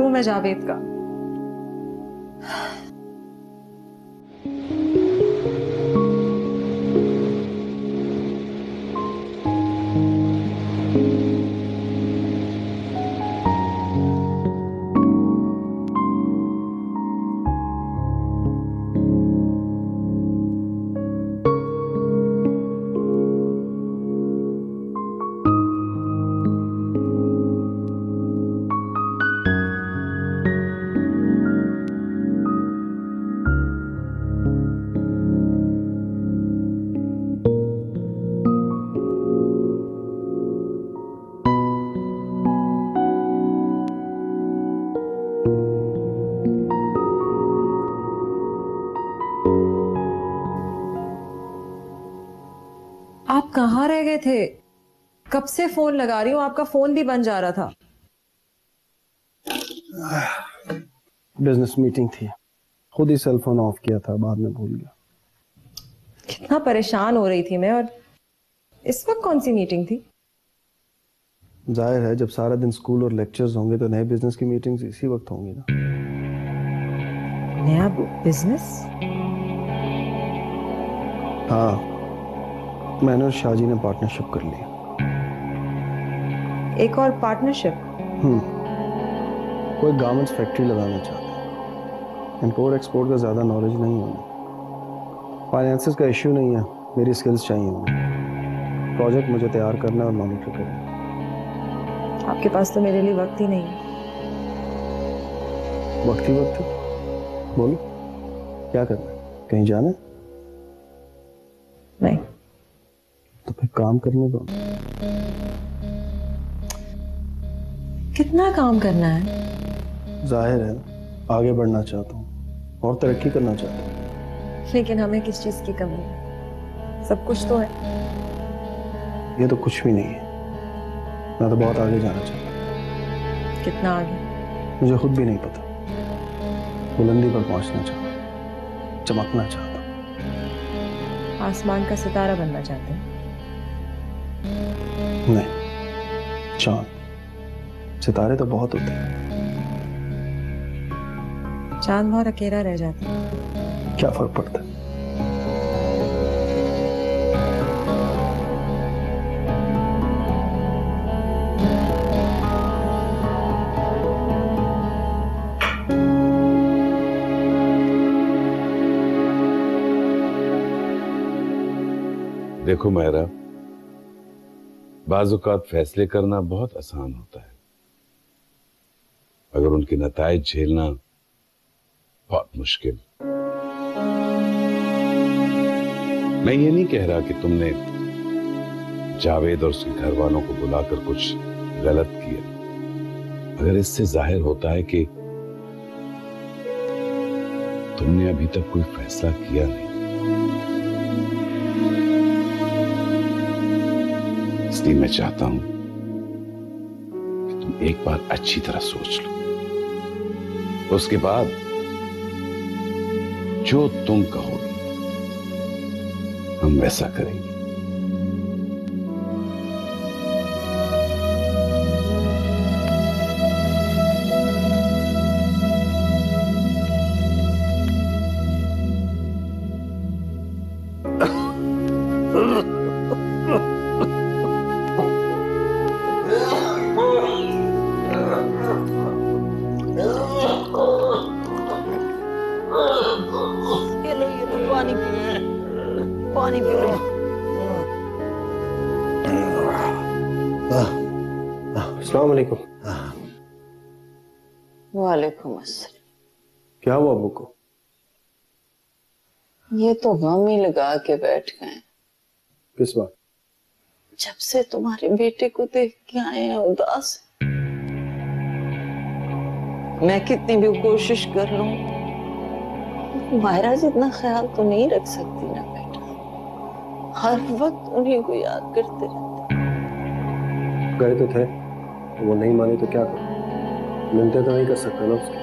करूं मैं जावेद का? आप कहाँ रह गए थे? कब से फोन लगा रही हूँ, आपका फोन भी बंद जा रहा था। बिजनेस मीटिंग थी, खुद ही सेल फोन ऑफ किया था, बाद में भूल गया। कितना परेशान हो रही थी मैं। और इस वक्त कौन सी मीटिंग थी? जाहिर है, जब सारा दिन स्कूल और लेक्चर्स होंगे तो नए बिजनेस की मीटिंग्स इसी वक्त होंगी ना। नया बिजनेस? हाँ, मैंने और शाहजी ने पार्टनरशिप कर ली। एक और पार्टनरशिप? कोई गारमेंट्स फैक्ट्री लगाना चाहते हैं। इंपोर्ट एक्सपोर्ट का ज़्यादा नॉलेज नहीं है उन्हें, फाइनेंसेस का इश्यू नहीं है, मेरी स्किल्स चाहिए उन्हें। प्रोजेक्ट मुझे तैयार करना और मॉनिटर करना। आपके पास तो मेरे लिए वक्त ही नहीं है। वक्त ही वक्त है, बोलो क्या करना है? कहीं जाना है? नहीं। तो फिर काम करने दो। कितना काम करना है? जाहिर है, आगे बढ़ना चाहता हूँ और तरक्की करना चाहता हूँ। लेकिन हमें किस चीज की कमी है? सब कुछ तो है। ये तो कुछ भी नहीं है। मैं तो बहुत आगे जाना चाहता हूँ। कितना आगे? मुझे खुद भी नहीं पता। बुलंदी पर पहुंचना चाहता हूँ, चमकना चाहता हूँ। आसमान का सितारा बनना चाहते हैं? नहीं, चांद। सितारे तो बहुत होते हैं। चांद बहुत अकेला रह जाता है। क्या फर्क पड़ता है? देखो मेहरा, बाज़ औक़ात फैसले करना बहुत आसान होता है, मगर उनके नताइज झेलना बहुत मुश्किल। मैं ये नहीं कह रहा कि तुमने जावेद और उसके घर वालों को बुलाकर कुछ गलत किया, मगर इससे जाहिर होता है कि तुमने अभी तक कोई फैसला किया नहीं। इसलिए मैं चाहता हूं कि तुम एक बार अच्छी तरह सोच लो, उसके बाद जो तुम कहोगे हम वैसा करेंगे। ये लो पानी पी लो, पानी पी लो। अस्सलाम वालेकुम। वालेकुम अस्सलाम। क्या हुआ अब्बू को? ये तो गम ही लगा के बैठ गए। किस बात? जब से तुम्हारे बेटे को देख के आए हैं उदास। मैं कितनी भी कोशिश कर लूं, मायरा जितना ख्याल तो नहीं रख सकती ना बेटा। हर वक्त उन्हीं को याद करते रहते। गए तो थे, वो नहीं माने तो क्या करूं? मिलते तो नहीं कर सकते ना उसके।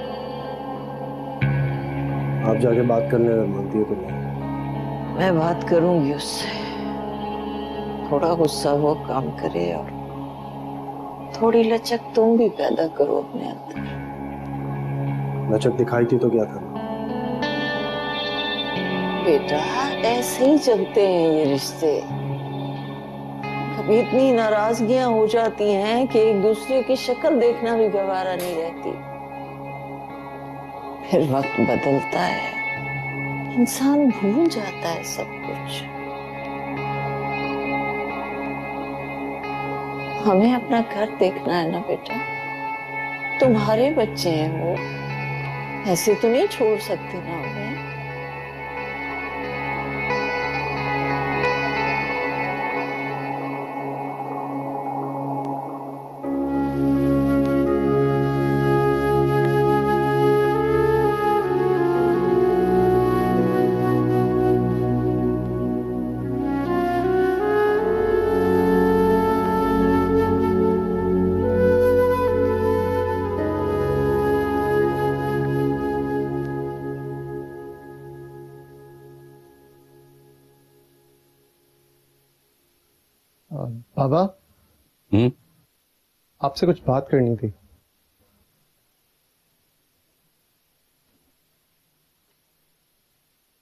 आप जाके बात करने अगर मानती है तो नहीं। मैं बात करूंगी उससे। थोड़ा गुस्सा वो काम करे और थोड़ी लचक तुम भी पैदा करो अपने अंदर। लचक दिखाई थी तो क्या करना? बेटा ऐसे ही चलते हैं ये रिश्ते। कभी इतनी नाराजगियां हो जाती हैं कि एक दूसरे की शक्ल देखना भी गवारा नहीं रहती। फिर वक्त बदलता है, इंसान भूल जाता है सब कुछ। हमें अपना घर देखना है ना बेटा। तुम्हारे बच्चे हैं वो, ऐसे तो नहीं छोड़ सकते ना उन्हें। बाबा, हम्म। आपसे कुछ बात करनी थी।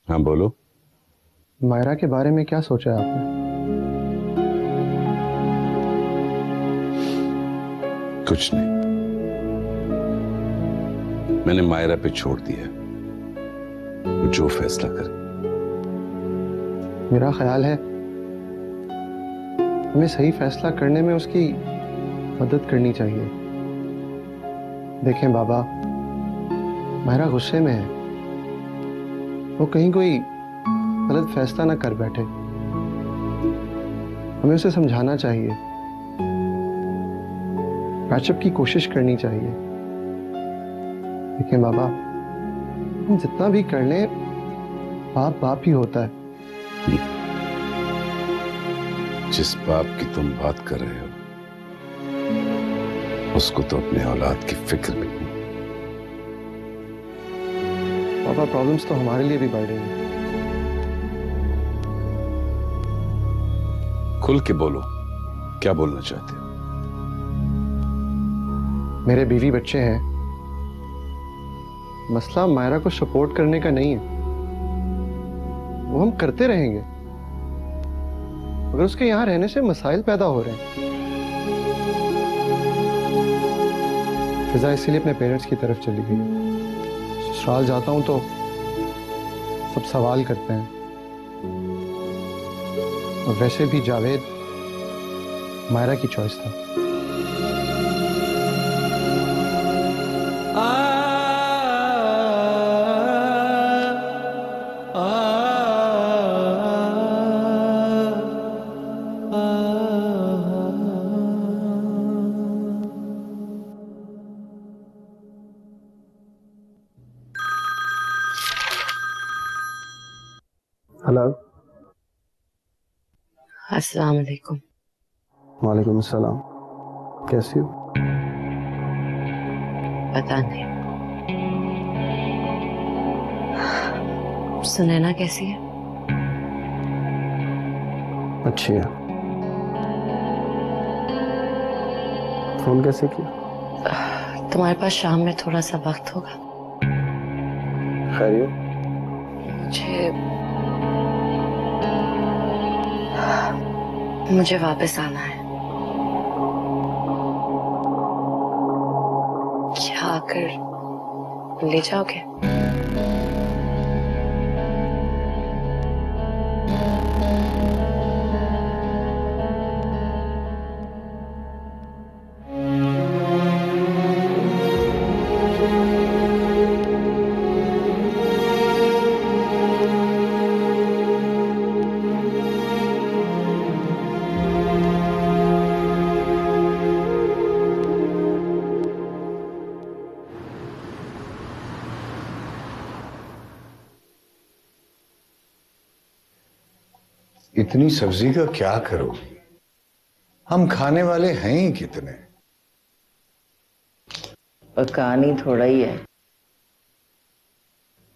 हाँ बोलो। मायरा के बारे में क्या सोचा है आपने? कुछ नहीं, मैंने मायरा पे छोड़ दिया। वो जो फैसला करे। मेरा ख्याल है हमें सही फैसला करने में उसकी मदद करनी चाहिए। देखें बाबा, मायरा गुस्से में है, वो कहीं कोई गलत फैसला ना कर बैठे। हमें उसे समझाना चाहिए, पैचअप की कोशिश करनी चाहिए। देखें बाबा, हम जितना भी कर लें, बाप बाप ही होता है। जिस बाप की तुम बात कर रहे हो, उसको तो अपने औलाद की फिक्र भी नहीं। पापा, प्रॉब्लम्स तो हमारे लिए भी बढ़ रही हैं। खुल के बोलो, क्या बोलना चाहते हो? मेरे बीवी बच्चे हैं, मसला मायरा को सपोर्ट करने का नहीं है। वो हम करते रहेंगे, मगर उसके यहां रहने से मसाइल पैदा हो रहे हैं। फिजा इसीलिए अपने पेरेंट्स की तरफ चली गई है। ससुराल जाता हूं तो सब सवाल करते हैं, और वैसे भी जावेद मायरा की चॉइस था। हेलो। अस्सलाम वालेकुम। वालेकुम अस्सलाम। कैसी हो? पता नहीं। सुनैना कैसी है? अच्छी है। फोन कैसे किया? तुम्हारे पास शाम में थोड़ा सा वक्त होगा? खैरियत? मुझे वापस आना है। क्या आकर ले जाओगे? इतनी सब्जी का क्या करो? हम खाने वाले हैं ही कितने? पकानी थोड़ा ही है,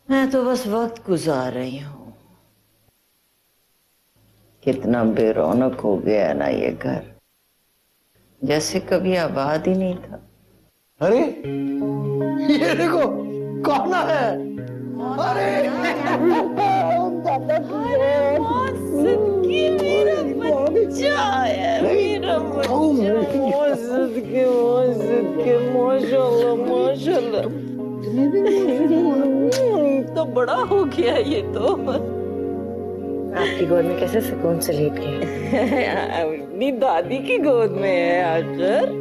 मैं तो बस वक्त गुजार रही हूँ। कितना बेरौनक हो गया है ना ये घर, जैसे कभी आबाद ही नहीं था। अरे ये देखो, कौन है? अरे सदके मेरा बच्चा है, मेरा बच्चा। सदके माशाल्लाह माशाल्लाह। तो बड़ा हो गया ये तो। आपकी गोद में कैसे सुकून से लेट गए? अपनी दादी की गोद में है आकर।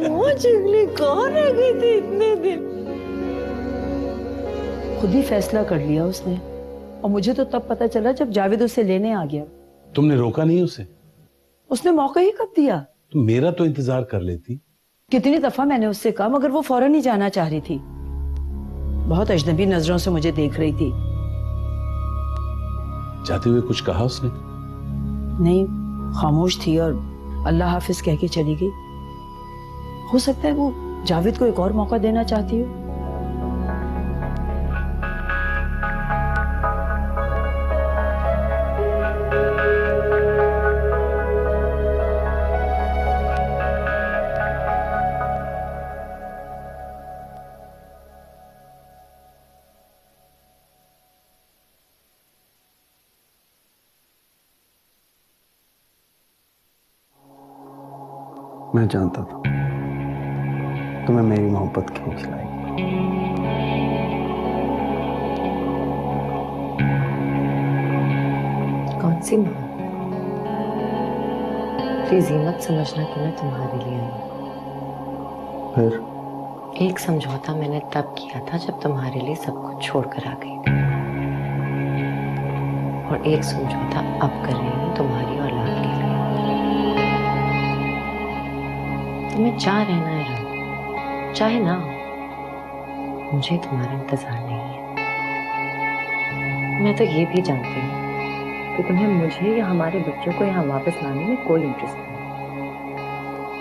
वो चुगली कौन रह गई थी इतने दिन? खुद ही फैसला कर लिया उसने, और मुझे तो तब पता चला जब जावेद उसे लेने आ गया। तुमने रोका नहीं उसे? उसने मौका ही कब दिया? तुम मेरा तो इंतजार कर लेती। कितनी दफा मैंने उससे कहा, मगर वो फौरन ही जाना चाह रही थी। बहुत अजनबी नजरों से मुझे देख रही थी। जाते हुए कुछ कहा उसने? नहीं, खामोश थी और अल्लाह हाफिज कह के चली गई। हो सकता है वो जावेद को एक और मौका देना चाहती हो। मैं जानता था तुम्हें मेरी मोहब्बत खींच लाएगी। कौन सी मोहब्बत? प्लीज ये मत समझना कि मैं तुम्हारे लिए आई हूं। फिर एक समझौता मैंने तब किया था जब तुम्हारे लिए सब कुछ छोड़कर आ गई थी, और एक समझौता अब कर रही हूँ तुम्हारी औलाद के लिए। तुम्हें चाह रहना है रहो, चाहे ना हो, मुझे तुम्हारा इंतजार नहीं है। मैं तो ये भी जानती हूँ कि तुम्हें मुझे या हमारे बच्चों को यहाँ वापस लाने में कोई इंटरेस्ट नहीं।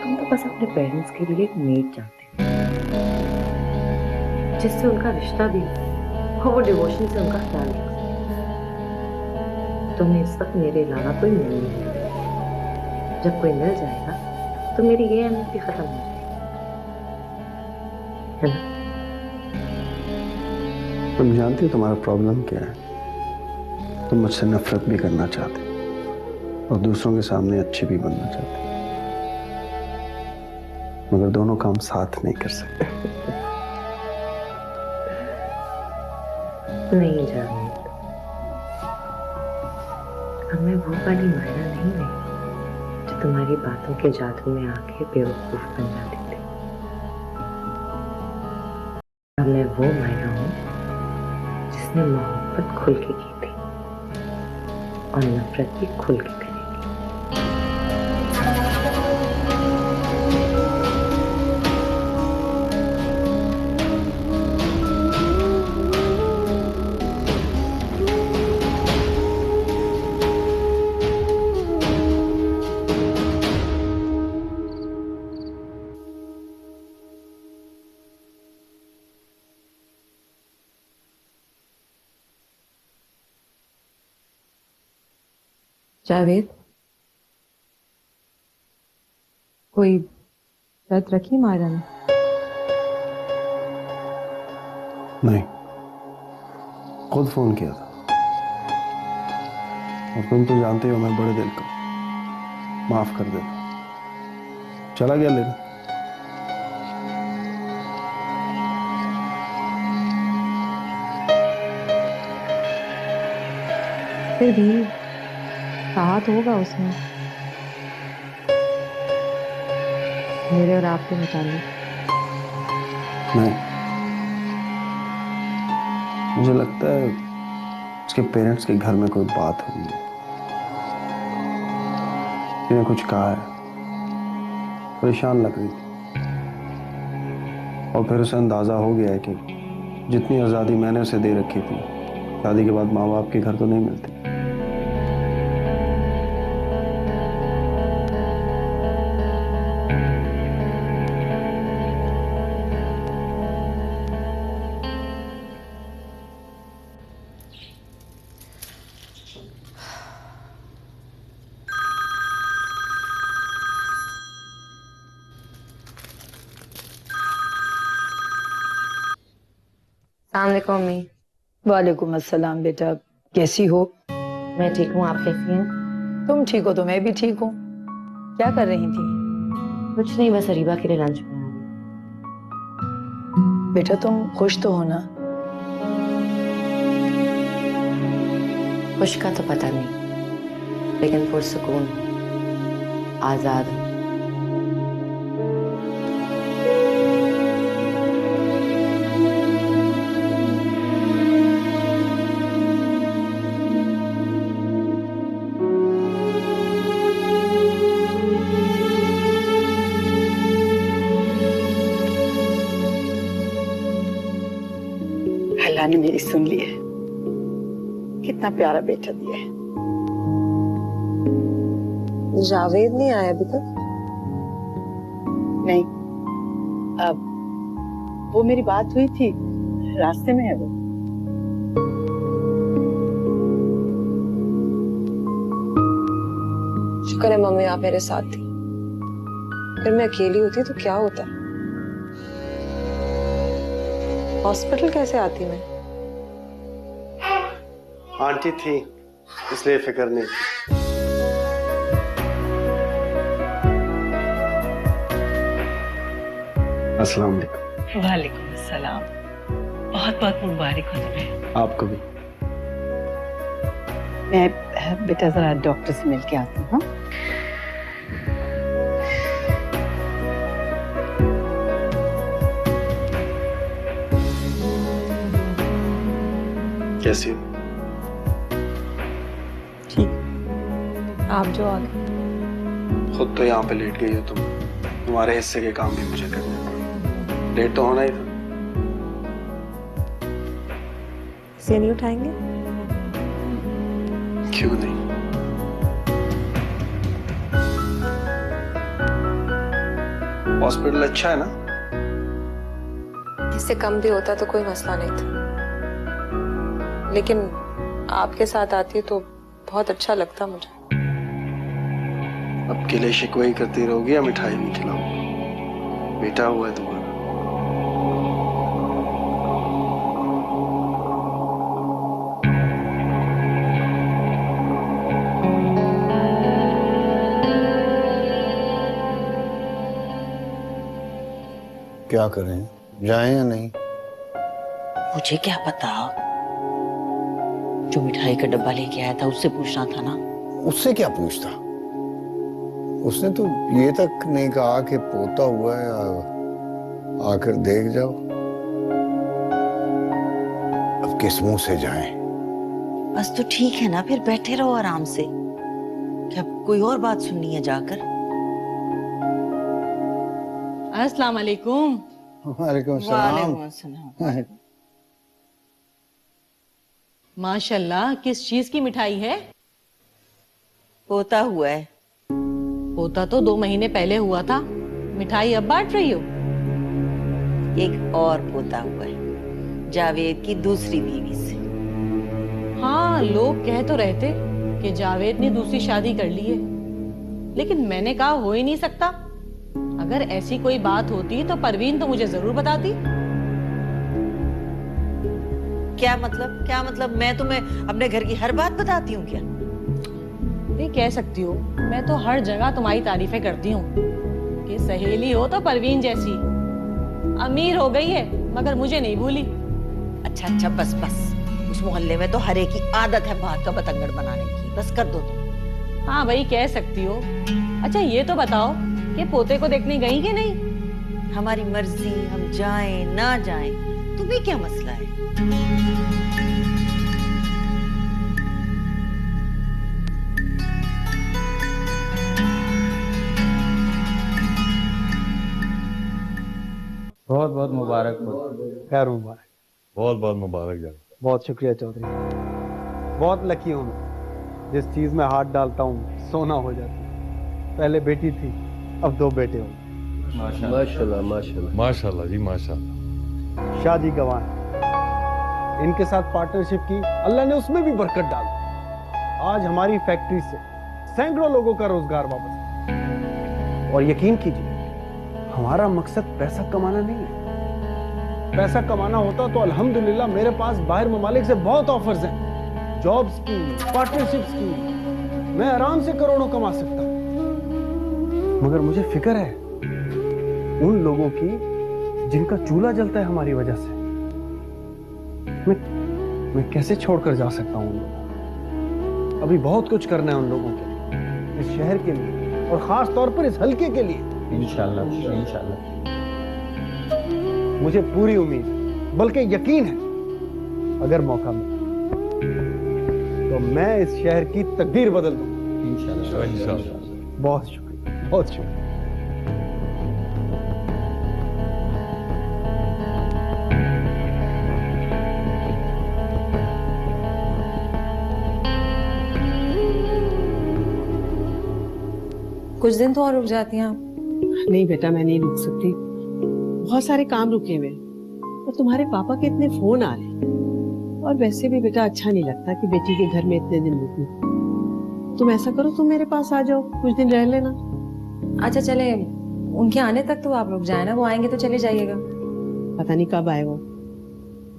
तुम तो बस अपने पेरेंट्स के लिए एक मेड चाहते हो, जिससे उनका रिश्ता भी हो, वो डिवोशन से उनका ख्याल रख सके। तुम्हें इस वक्त मेरे अलावा कोई मिल नहीं है। जब कोई मिल जाएगा तो मेरी ये अहमियत भी खत्म हो जाएगी, है ना? तुम जानती हो तुम्हारा प्रॉब्लम क्या है? तुम मुझसे नफरत भी करना चाहते और दूसरों के सामने अच्छे भी बनना चाहते, मगर दोनों काम साथ नहीं कर सकते। नहीं जाने, अब मैं वो वाली मायरा नहीं रही जो तुम्हारी बातों के जादू में आके बेवकूफ बन जाती थी। अब मैं वो मायरा हूँ जिसने मोहब्बत खुल के की थी और नफरत भी खुल के करेगी। जावेद, कोई शर्त रखी मायरा ने? नहीं, खुद फोन किया था, और तुम तो जानते हो मैं बड़े दिल का, माफ कर देता। चला गया लेना। फिर भी साथ होगा उसमें मेरे और आपके मुताबिक। नहीं, मुझे लगता है उसके पेरेंट्स के घर में कोई बात हुई है, उसने कुछ कहा है, परेशान लग रही थी, और फिर उसे अंदाजा हो गया है कि जितनी आज़ादी मैंने उसे दे रखी थी, शादी के बाद माँ बाप के घर तो नहीं मिलती। अस्सलाम वालेकुम अम्मी। वालेकुम अस्सलाम बेटा, कैसी हो? मैं ठीक हूँ, आप कैसी हैं? तुम ठीक हो तो मैं भी ठीक हूँ। क्या कर रही थी? कुछ नहीं, बस अरीबा के लिए लंच बनाया। बेटा तुम खुश तो हो ना? खुश का तो पता नहीं, लेकिन पुरसुकून, आजाद हूँ। अल्लाह ने मेरी सुन ली है। कितना प्यारा बेटा दिया है। जावेद नहीं आया अभी तक? नहीं, अब वो मेरी बात हुई थी, रास्ते में है वो। शुक्र है मम्मी आप मेरे साथ थी, फिर मैं अकेली होती तो क्या होता। हॉस्पिटल कैसे आती मैं? आंटी थी इसलिए फिक्र नहीं थी। अस्सलाम वालेकुम। वालेकुम अस्सलाम। बहुत बहुत मुबारक हो तुम्हें। आपको भी। मैं बेटा जरा डॉक्टर से मिल के आती हूँ। हाँ? कैसी हो? ठीक। आप जो आ गए। खुद तो यहाँ पे लेट गई हो तुम, तुम्हारे हिस्से के काम भी मुझे करने पड़े। लेट तो होना ही था। से नहीं उठाएंगे? क्यों नहीं? हॉस्पिटल अच्छा है ना? इससे कम भी होता तो कोई मसला नहीं था, लेकिन आपके साथ आती तो बहुत अच्छा लगता मुझे। अब गिले शिकवे ही करती रहोगी या मिठाई भी खिलाऊंगी? बेटा हुआ है तुम्हारा। क्या करें, जाएं या नहीं? मुझे क्या पता, जो मिठाई का डब्बा लेके आया था उससे पूछना था ना। उससे क्या पूछता? उसने तो ये तक नहीं कहा कि पोता हुआ है, आकर देख जाओ। अब किस मुंह से जाएं? बस तो ठीक है ना, फिर बैठे रहो आराम से। क्या कोई और बात सुननी है जाकर? अस्सलाम वालेकुम। वालेकुम सलाम। माशाल्लाह, किस चीज की मिठाई है? पोता हुआ है। होता तो 2 महीने पहले हुआ था, मिठाई अब बांट रही हो? एक और पोता हुआ है, जावेद की दूसरी बीवी से। हाँ, लोग कह तो रहते कि जावेद ने दूसरी शादी कर ली है, लेकिन मैंने कहा हो ही नहीं सकता। अगर ऐसी कोई बात होती तो परवीन तो मुझे जरूर बताती। क्या मतलब मैं तुम्हें अपने घर की हर बात बताती हूँ क्या? नहीं कह सकती हो, मैं तो हर जगह तुम्हारी तारीफें करती हूँ कि सहेली हो तो परवीन जैसी। अमीर हो गई है मगर मुझे नहीं भूली। अच्छा बस उस मोहल्ले में तो हर एक की आदत है बात का बतंगड़ बनाने की। बस कर दो तुम। हाँ भाई कह सकती हो। अच्छा ये तो बताओ कि पोते को देखने गई कि नहीं? हमारी मर्जी, हम जाएं ना जाएं, तुम्हें क्या मसला है? बहुत बहुत मुबारक हो। खैर मुबारक। बहुत बहुत मुबारक जान। बहुत शुक्रिया चौधरी। बहुत लकी हूँ मैं, जिस चीज में हाथ डालता हूँ सोना हो जाता है। पहले बेटी थी, अब 2 बेटे हो। माशाल्लाह माशाल्लाह माशाल्लाह जी माशाल्लाह। शादी गवाह है। इनके साथ पार्टनरशिप की, अल्लाह ने उसमें भी बरकत डाल दी। आज हमारी फैक्ट्री से सैकड़ों लोगों का रोजगार वापस। और यकीन कीजिए, हमारा मकसद पैसा कमाना नहीं है, पैसा कमाना होता तो अल्हम्दुलिल्लाह मेरे पास बाहर ममालिक से बहुत ऑफर्स हैं, जॉब्स की, पार्टनरशिप्स की, मैं आराम से करोड़ों कमा सकता हूं। मगर मुझे फिक्र है उन लोगों की जिनका चूल्हा जलता है हमारी वजह से। मैं कैसे छोड़कर जा सकता हूं उन लोगों को? अभी बहुत कुछ करना है उन लोगों के लिए, इस शहर के लिए और खास तौर पर इस हल्के के लिए। इंशाल्लाह इंशाल्लाह। मुझे पूरी उम्मीद बल्कि यकीन है अगर मौका मिले तो मैं इस शहर की तकदीर बदल दूंगा। इंशाल्लाह। बहुत शुक्रिया, बहुत शुक्रिया। कुछ दिन तो और रुक जाती हैं आप। नहीं बेटा, मैं नहीं रुक सकती, बहुत सारे काम रुके हुए और तुम्हारे पापा के इतने फोन आ रहे हैं। और वैसे भी बेटा अच्छा नहीं लगता कि बेटी के घर में इतने दिन रुकूं। तुम ऐसा करो, तुम मेरे पास आ जाओ, कुछ दिन रह लेना। अच्छा चले, उनके आने तक तो आप रुक जाए ना, वो आएंगे तो चले जाइएगा। पता नहीं कब आए वो।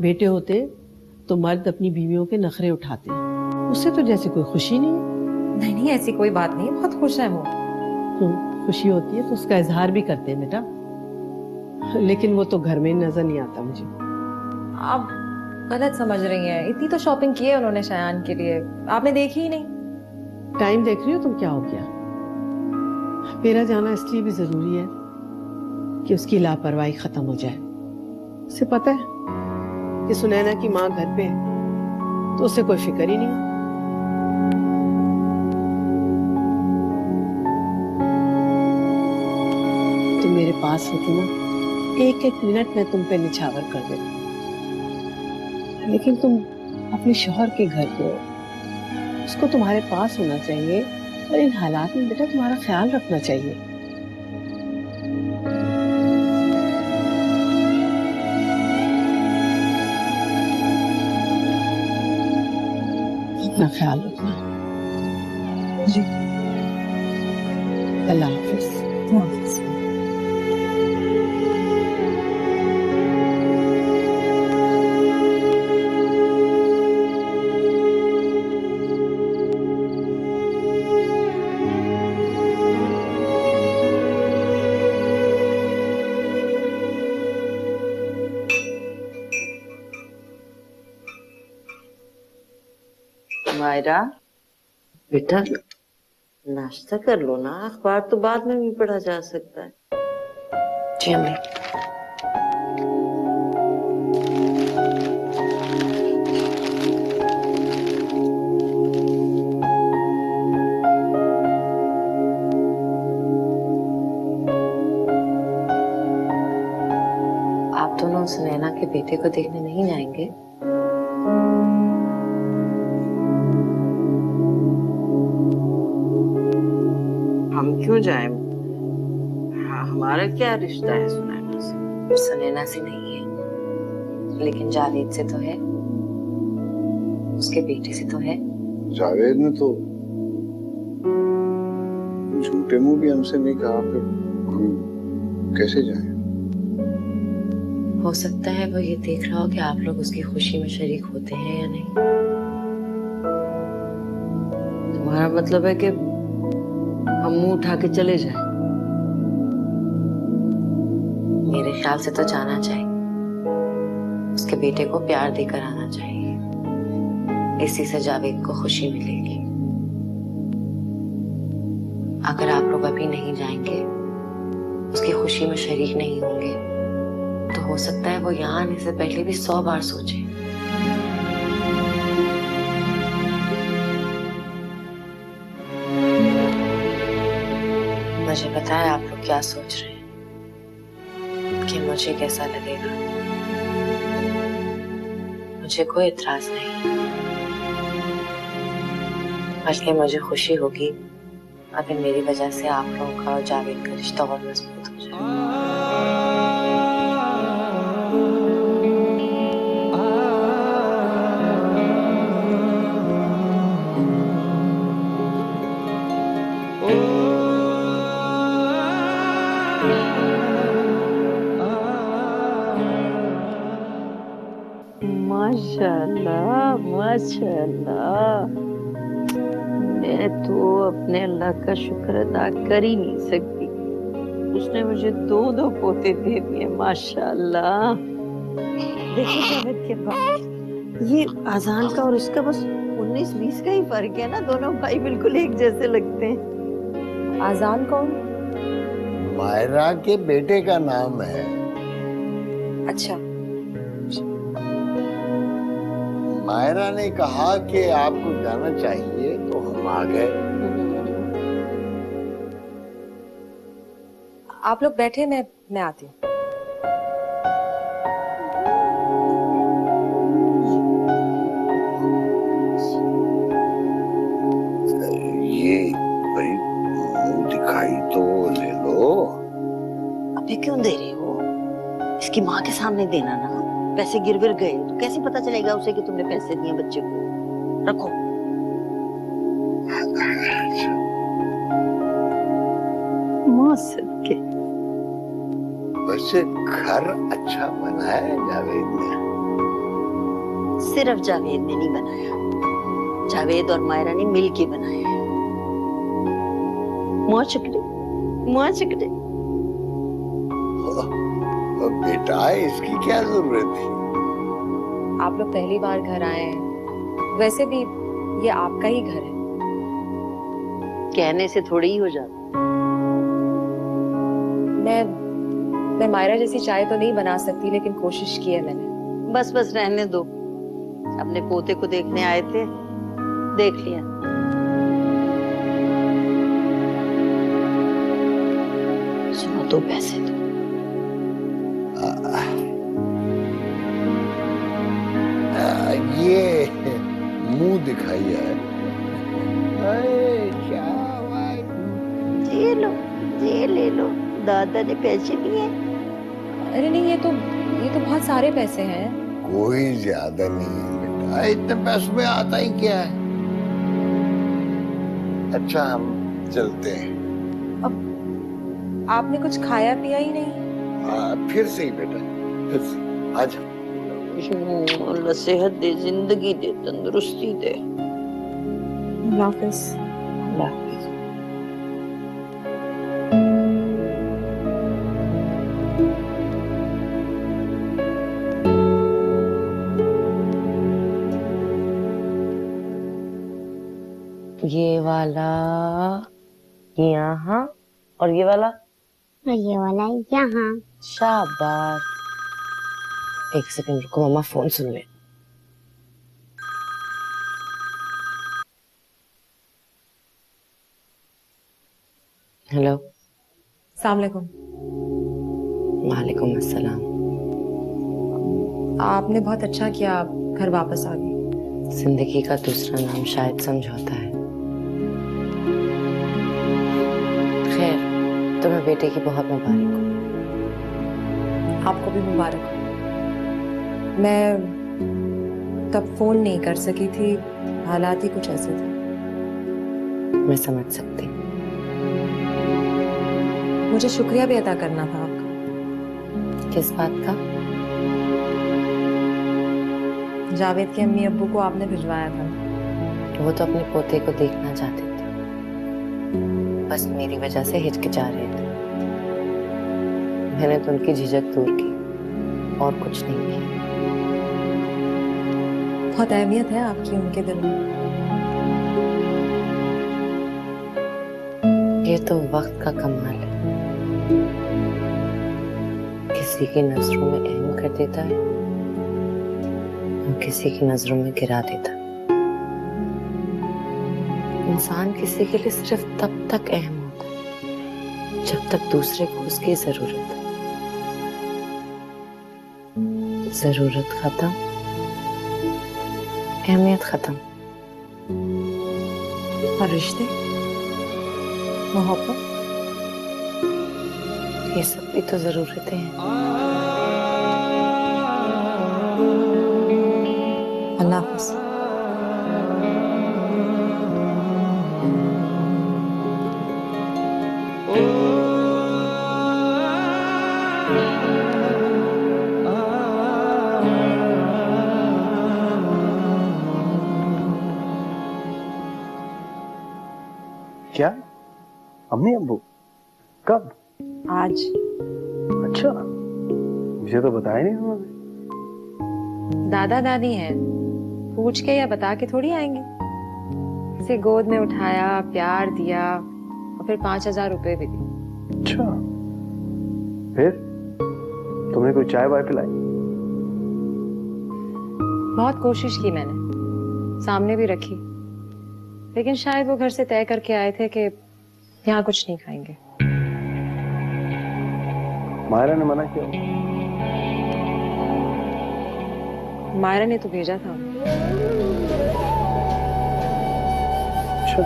बेटे होते तो मर्द अपनी बीवियों के नखरे उठाते हैं, उससे तो जैसे कोई खुशी नहीं है। नहीं नहीं, ऐसी कोई बात नहीं, बहुत खुश है वो। खुशी होती है तो उसका इजहार भी करते हैं बेटा, लेकिन वो तो घर में नजर नहीं आता मुझे। आप गलत समझ रही हैं, इतनी तो शॉपिंग की है उन्होंने शयान के लिए, आपने देखी ही नहीं। टाइम देख रही हो तुम, क्या हो गया? मेरा जाना इसलिए भी जरूरी है कि उसकी लापरवाही खत्म हो जाए। उसे पता है कि सुनैना की माँ घर पे है तो उसे कोई फिक्र ही नहीं। तुम मेरे पास होती ना, एक एक मिनट में तुम पे निछावर कर देती, लेकिन तुम अपने शौहर के घर पे हो, उसको तुम्हारे पास होना चाहिए और इन हालात में बेटा तुम्हारा ख्याल रखना चाहिए। अपना ख्याल रखना जी। अल्लाह हाफिज। मायरा बेटा, नाश्ता कर लो ना, अखबार तो बाद में भी पढ़ा जा सकता है। जी अम्मी। आप दोनों सुनैना के बेटे को देखने नहीं जाएंगे? हम क्यों जाएं? हमारा क्या रिश्ता है सुनैना से? सुनैना से नहीं है, लेकिन जावेद से तो है, उसके बेटे से तो है। जावेद ने तो झूठे मुंह भी हमसे नहीं कहा, फिर हम कैसे जाएं? हो सकता है वो ये देख रहा हो कि आप लोग उसकी खुशी में शरीक होते हैं या नहीं। तुम्हारा मतलब है कि हम मुंह उठा के चले जाएं? मेरे ख्याल से तो जाना चाहिए, उसके बेटे को प्यार देकर आना चाहिए, इसी से जावेद को खुशी मिलेगी। अगर आप लोग अभी नहीं जाएंगे, उसकी खुशी में शरीक नहीं होंगे, तो हो सकता है वो यहाँ आने से पहले भी 100 बार सोचे। मुझे पता है आप लोग क्या सोच रहे हैं कि मुझे कैसा लगेगा। मुझे कोई इतराज नहीं, बल्कि मुझे खुशी होगी अगर मेरी वजह से आप लोगों का और जावेद का रिश्ता और मजबूत हो जाए। माशाल्लाह माशाल्लाह। मैं तो अपने अल्लाह का शुक्र अदा कर ही नहीं सकती, उसने मुझे दो दो पोते दे दिए माशाल्लाह। देखो जावेद के पास ये आजान का और इसका बस 19-20 का ही फर्क है ना, दोनों भाई बिल्कुल एक जैसे लगते हैं। आजान कौन? मायरा के बेटे का नाम है। अच्छा, मायरा ने कहा कि आपको जाना चाहिए तो हम आ गए। आप लोग बैठे, मैं आती हूँ। ये भाई मुंह दिखाई तो ले लो। अबे क्यों दे रहे हो? इसकी माँ के सामने देना ना, पैसे गिर विर गए तो कैसे पता चलेगा उसे कि तुमने पैसे दिए बच्चे को। रखो। माँ सदके। वैसे घर अच्छा बना है जावेद ने। सिर्फ जावेद ने नहीं बनाया, जावेद और मायरा ने मिल के बनाया है। मुआ चकड़े, मुआ चकड़े। बेटा इसकी क्या जरूरत थी? आप लोग पहली बार घर आए हैं, वैसे भी ये आपका ही घर है। कहने से थोड़ी ही हो जाता। मैं मायरा जैसी चाय तो नहीं बना सकती, लेकिन कोशिश की है मैंने। बस बस रहने दो, अपने पोते को देखने आए थे, देख लिया। सुनो, दो पैसे दो। ये मुंह दिखाई है। क्या ये लो, ये ले लो, दादा ने पैसे दिए। अरे नहीं, ये तो बहुत सारे पैसे हैं। कोई ज्यादा नहीं है बेटा, इतने पैसों में आता ही क्या है। अच्छा हम चलते हैं। अब आपने कुछ खाया पिया ही नहीं? फिर से ही बेटा, फिर से आज। अल्लाह सेहत दे, जिंदगी दे, तंदुरुस्ती दे। अल्लाह हाफिज। अल्लाह हाफिज। ये वाला यहाँ और ये वाला यहाँ। शाबाश। एक सेकंड रुको, मम्मा फोन सुन ले। हेलो। अस्सलाम वालेकुम। वालेकुम अस्सलाम। आपने बहुत अच्छा किया, आप घर वापस आ गई। जिंदगी का दूसरा नाम शायद समझौता है। खैर, तुम्हें बेटे की बहुत मुबारक हो। आपको भी मुबारक हो। मैं तब फोन नहीं कर सकी थी, हालात ही कुछ ऐसे थे। मैं समझ सकती। मुझे शुक्रिया भी अदा करना था आपका। किस बात का? जावेद के अम्मी अब्बू को आपने भिजवाया था। वो तो अपने पोते को देखना चाहते थे, बस मेरी वजह से हिचकिचा रहे थे। मैंने तो उनकी झिझक दूर की और कुछ नहीं किया। बहुत अहमियत है आपकी उनके दिल में। ये तो वक्त का कमाल है, किसी की नजरों में अहम कर देता है और किसी की नजरों में गिरा देता है। इंसान किसी के लिए सिर्फ तब तक अहम होता है जब तक दूसरे को उसकी जरूरत है। जरूरत खत्म, अहमियत खत्म। और रिश्ते, मोहब्बत, ये सब भी तो जरूरतें हैं। अल्लाह हाफ़िज़। क्या? अम्मी अब्बू? कब? आज। अच्छा, मुझे तो बताया नहीं उन्होंने। दादा दादी हैं, पूछ के या बता के थोड़ी आएंगे। इसे गोद में उठाया, प्यार दिया और फिर 5,000 रुपए भी दिए। अच्छा, फिर तुमने कोई चाय वाय पिलाई? बहुत कोशिश की मैंने, सामने भी रखी, लेकिन शायद वो घर से तय करके आए थे कि यहाँ कुछ नहीं खाएंगे। मायरा ने मना किया? मायरा ने तो भेजा था। अच्छा,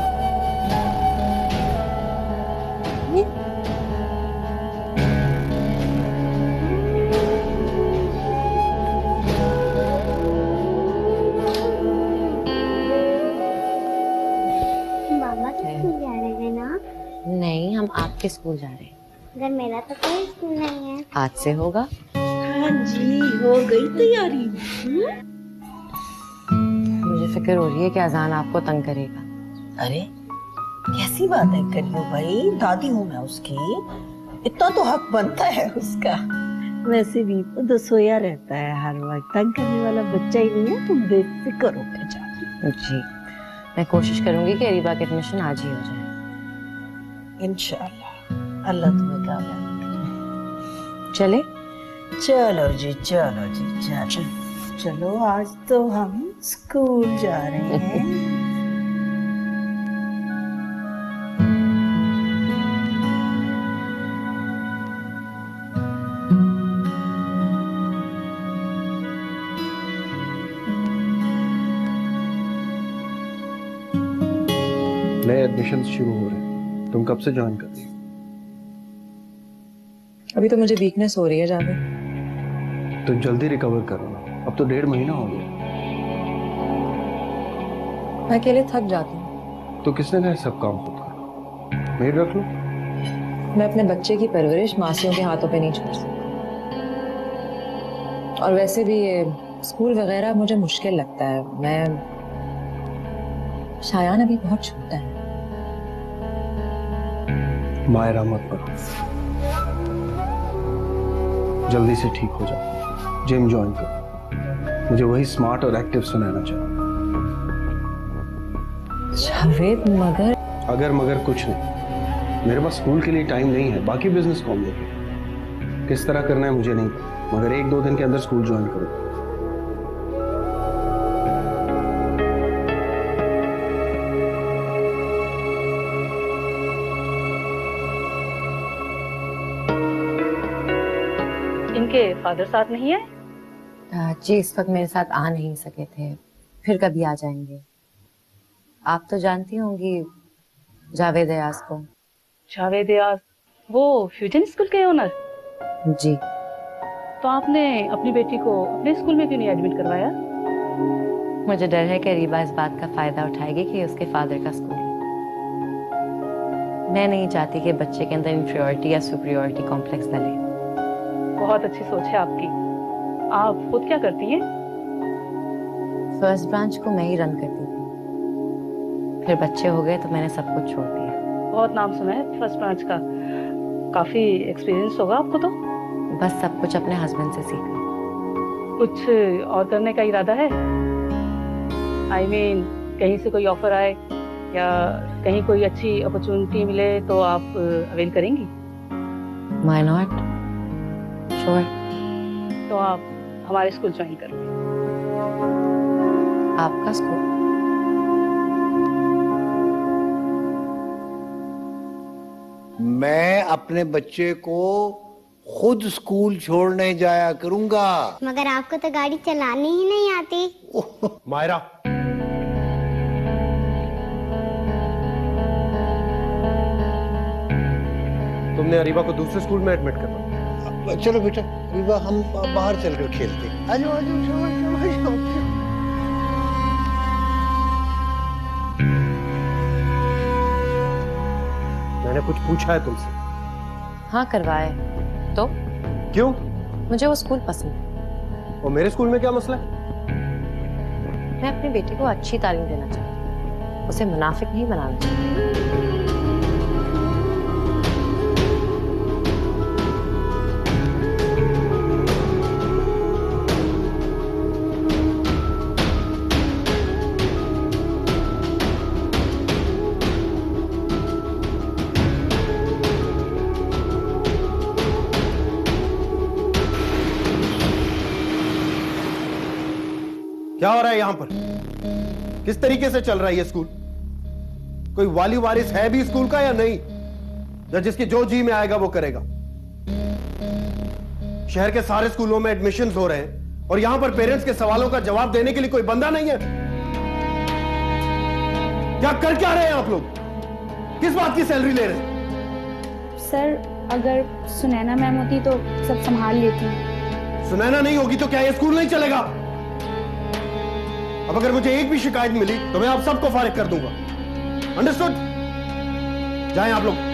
बाबा तो स्कूल जा रहे हैं ना? नहीं, हम आपके स्कूल जा रहे हैं। अगर मेरा तो कोई स्कूल नहीं है। आज से होगा। हाँ जी, हो गई तैयारी। मुझे फिक्र हो रही है कि अजान आपको तंग करेगा। अरे कैसी बात है करियो भाई, दादी हूँ मैं उसकी, इतना तो हक बनता है उसका। वैसे भी वो तो सोया रहता है हर वक्त, तंग करने वाला बच्चा ही नहीं है, तुम बेफिक्र होकर जाओ। जी, मैं कोशिश करूंगी कि अरीबा का एडमिशन आज ही हो जाए। इंशाल्लाह, अल्लाह तुम्हें कामयाब करे। चले? चलो जी, चलो जी, चलो चलो, आज तो हम स्कूल जा रहे हैं। नए एडमिशन शुरू हो रहे हैं, तुम कब से ज्वाइन कर रही हो? अभी तो मुझे वीकनेस हो रही है जावेद। तुम जल्दी रिकवर करो ना, अब तो 1.5 महीना हो गया। मैं अकेले थक जाती हूँ। तो किसने कहा सब काम खुद करो? मेड रख लो। मैं अपने बच्चे की परवरिश मासियों के हाथों पे नहीं छोड़ सकती। और वैसे भी ये स्कूल वगैरह मुझे मुश्किल लगता है। मैं शायान अभी बहुत छोटा है। मायरा मत पढ़ो, जल्दी से ठीक हो जाओ, जिम ज्वाइन करो। मुझे वही स्मार्ट और एक्टिव सुनाना चाहिए। जावेद मगर अगर मगर कुछ नहीं, मेरे पास स्कूल के लिए टाइम नहीं है, बाकी बिजनेस कौन देखे? किस तरह करना है मुझे नहीं पता, मगर 1-2 दिन के अंदर स्कूल ज्वाइन करो। इनके फादर साथ नहीं है? जी, इस वक्त मेरे साथ आ नहीं सके थे, फिर कभी आ जाएंगे। आप तो जानती होंगी जावेद अयाज को। जावेद अयाज, वो फ्यूजन स्कूल के ओनर? जी। तो आपने अपनी बेटी को अपने स्कूल में क्यों नहीं एडमिट करवाया? मुझे डर है कि अरीबा इस बात का फायदा उठाएगी कि उसके फादर का स्कूल है। मैं नहीं चाहती कि बच्चे के अंदर इंफीरियरिटी या सुपीरियरिटी कॉम्प्लेक्स डले। बहुत अच्छी सोच है आपकी। आप खुद क्या करती हैं? फर्स्ट ब्रांच को मैं ही रन करती थी, फिर बच्चे हो गए तो मैंने सब कुछ छोड़ दिया। बहुत नाम सुना है फर्स्ट ब्रांच का, काफी एक्सपीरियंस होगा आपको तो। बस सब कुछ अपने हस्बैंड से सीखा। कुछ और करने का इरादा है? I mean, कहीं से कोई ऑफर आए या कहीं कोई अच्छी अपॉर्चुनिटी मिले तो आप अवेल करेंगी? Why not? Sure. तो आप हमारे स्कूल ज्वाइन करो। आपका स्कूल? मैं अपने बच्चे को खुद स्कूल छोड़ने जाया करूंगा। मगर आपको तो गाड़ी चलानी ही नहीं आती। मायरा, तुमने अरीबा को दूसरे स्कूल में एडमिट करवा। चलो बेटा, विवाह हम बाहर चलकर खेलते हैं। आ जाओ, आ जाओ, आ जाओ, आ जाओ। मैंने कुछ पूछा है तुमसे? हाँ, करवाए। तो क्यों? मुझे वो स्कूल पसंद है। और मेरे स्कूल में क्या मसला है? मैं अपनी बेटी को अच्छी तालीम देना चाहती हूँ, उसे मुनाफिक नहीं बनाना चाहती। क्या हो रहा है यहां पर? किस तरीके से चल रहा है ये स्कूल? कोई वाली वारिस है भी स्कूल का या नहीं? या जिसके जो जी में आएगा वो करेगा? शहर के सारे स्कूलों में एडमिशन्स हो रहे हैं और यहां पर पेरेंट्स के सवालों का जवाब देने के लिए कोई बंदा नहीं है। क्या कर क्या रहे हैं आप लोग? किस बात की सैलरी ले रहे हैं? सर, अगर सुनैना मैम होती तो सब संभाल लेती। सुनैना नहीं होगी तो क्या ये स्कूल नहीं चलेगा? अब अगर मुझे एक भी शिकायत मिली तो मैं आप सबको फारिग कर दूंगा। अंडरस्टूड? जाएं आप लोग।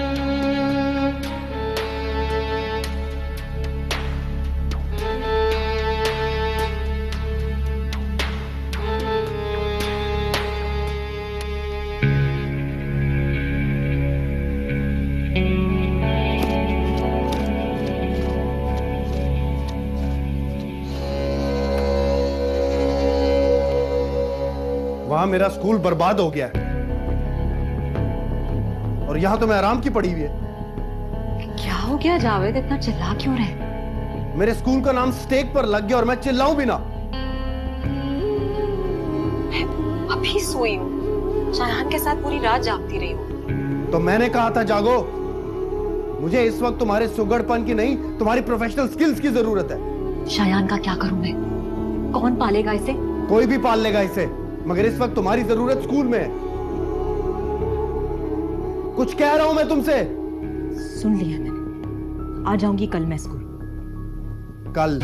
वहां मेरा स्कूल बर्बाद हो गया है और यहां तो मैं आराम की पड़ी हुई है। क्या हो गया जावेद, इतना चिल्ला क्यों रहे? मेरे स्कूल का नाम स्टेक पर लग गया और मैं चिल्लाऊं भी ना। अभी सोई हूँ, शायान के साथ पूरी रात जागती रही हूँ। तो मैंने कहा था जागो। मुझे इस वक्त तुम्हारे सुगड़पन की नहीं, तुम्हारी प्रोफेशनल स्किल्स की जरूरत है। शायान का क्या करूं मैं? कौन पालेगा इसे? कोई भी पाल लेगा इसे, मगर इस वक्त तुम्हारी जरूरत स्कूल में है। कुछ कह रहा हूं मैं तुमसे। सुन लिया मैंने, आ जाऊंगी कल मैं स्कूल। कल?